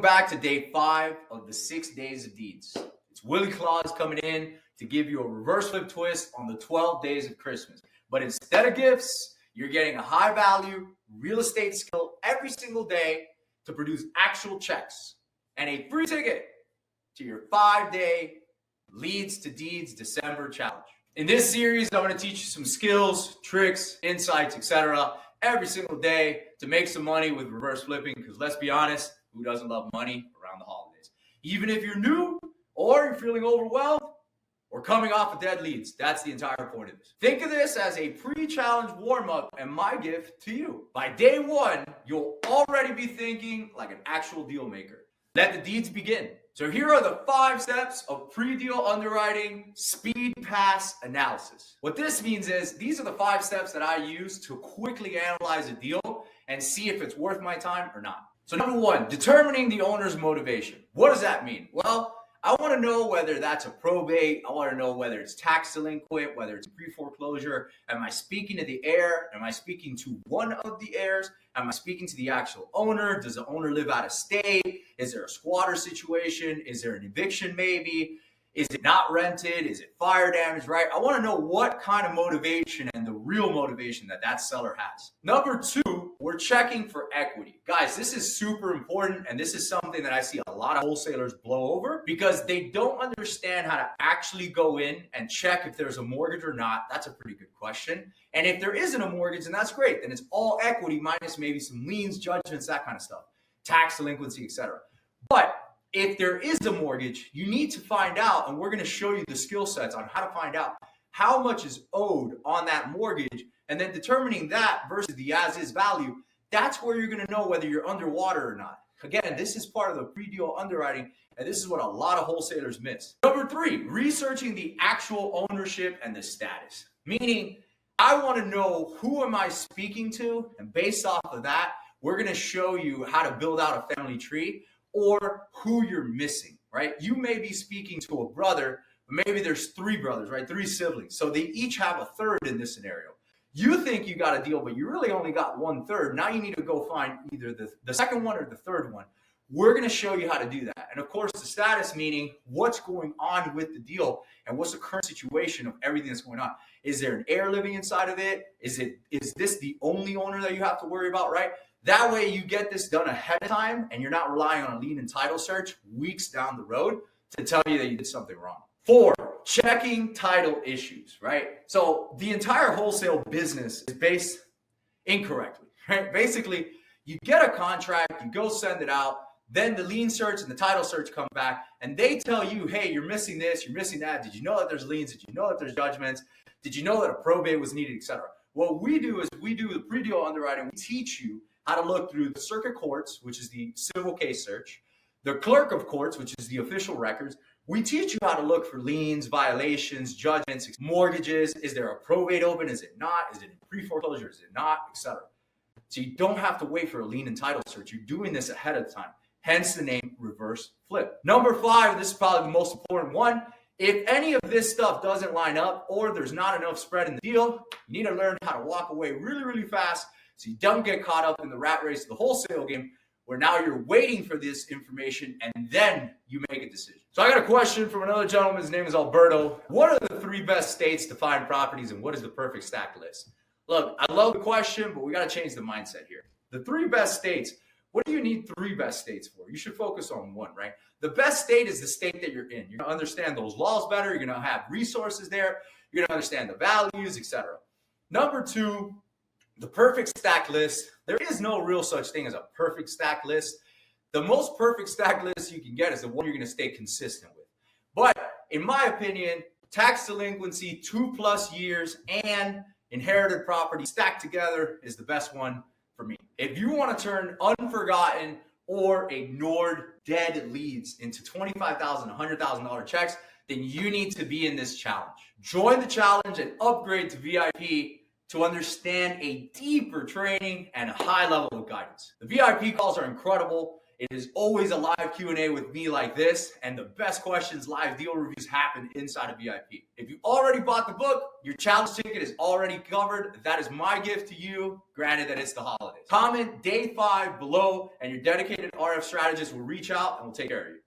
back to day 5 of the 6 days of deeds. It's Willie Claus coming in to give you a reverse flip twist on the 12 days of Christmas. But instead of gifts, you're getting a high value real estate skill every single day to produce actual checks and a free ticket to your 5-day Leads to Deeds December challenge. In this series, I'm going to teach you some skills, tricks, insights, etc. every single day to make some money with reverse flipping, because let's be honest, who doesn't love money around the holidays? Even if you're new or you're feeling overwhelmed or coming off of dead leads, that's the entire point of this. Think of this as a pre-challenge warm-up and my gift to you. By day 1, you'll already be thinking like an actual deal maker. Let the deeds begin. So here are the 5 steps of pre-deal underwriting speed pass analysis. What this means is these are the 5 steps that I use to quickly analyze a deal and see if it's worth my time or not. So number 1, determining the owner's motivation. What does that mean? Well, I want to know whether that's a probate. I want to know whether it's tax delinquent, whether it's pre-foreclosure. Am I speaking to the heir? Am I speaking to one of the heirs? Am I speaking to the actual owner? Does the owner live out of state? Is there a squatter situation? Is there an eviction maybe? Is it not rented? Is it fire damage, right? I want to know what kind of motivation and the real motivation that seller has. Number 2, we're checking for equity. Guys, this is super important, and this is something that I see a lot of wholesalers blow over because they don't understand how to actually go in and check if there's a mortgage or not. That's a pretty good question. And if there isn't a mortgage, then that's great. Then it's all equity minus maybe some liens, judgments, that kind of stuff, tax delinquency, etc. But if there is a mortgage, you need to find out, and we're going to show you the skill sets on how to find out how much is owed on that mortgage, and then determining that versus the as-is value. That's where you're going to know whether you're underwater or not. Again, this is part of the pre-deal underwriting, and this is what a lot of wholesalers miss. Number 3, researching the actual ownership and the status. Meaning, I want to know who am I speaking to, and based off of that, we're going to show you how to build out a family tree, or who you're missing, right? You may be speaking to a brother, but maybe there's 3 brothers, right? 3 siblings. So they each have a third in this scenario. You think you got a deal, but you really only got 1/3. Now you need to go find either the second one or the third one. We're going to show you how to do that. And of course, the status, meaning what's going on with the deal and what's the current situation of everything that's going on. Is there an heir living inside of it? Is this the only owner that you have to worry about, right? That way you get this done ahead of time and you're not relying on a lien and title search weeks down the road to tell you that you did something wrong. 4, checking title issues, right? So the entire wholesale business is based incorrectly, right? Basically, you get a contract, you go send it out, then the lien search and the title search come back and they tell you, hey, you're missing this, you're missing that. Did you know that there's liens? Did you know that there's judgments? Did you know that a probate was needed, etc.? What we do is we do the pre-deal underwriting. We teach you how to look through the circuit courts, which is the civil case search, the clerk of courts, which is the official records. We teach you how to look for liens, violations, judgments, mortgages. Is there a probate open? Is it not? Is it in pre-foreclosure? Is it not? Etc. So you don't have to wait for a lien and title search. You're doing this ahead of time. Hence the name reverse flip. Number 5, this is probably the most important one. If any of this stuff doesn't line up or there's not enough spread in the deal, you need to learn how to walk away really, really fast so you don't get caught up in the rat race of the wholesale game where now you're waiting for this information and then you make a decision. So I got a question from another gentleman. His name is Alberto. What are the 3 best states to find properties and what is the perfect stack list? Look, I love the question, but we got to change the mindset here. The 3 best states, what do you need 3 best states for? You should focus on 1, right? The best state is the state that you're in. You're going to understand those laws better. You're going to have resources there. You're going to understand the values, etc. Number 2, the perfect stack list. There is no real such thing as a perfect stack list. The most perfect stack list you can get is the one you're going to stay consistent with. But in my opinion, tax delinquency, 2+ years, and inherited property stacked together is the best one for me. If you want to turn unforgotten or ignored dead leads into $25,000, $100,000 checks, then you need to be in this challenge. Join the challenge and upgrade to VIP to understand a deeper training and a high level of guidance. The VIP calls are incredible. It is always a live Q&A with me like this, and the best questions, live deal reviews happen inside of VIP. If you already bought the book, your challenge ticket is already covered. That is my gift to you, granted that it's the holidays. Comment day 5 below, and your dedicated RF strategist will reach out and will take care of you.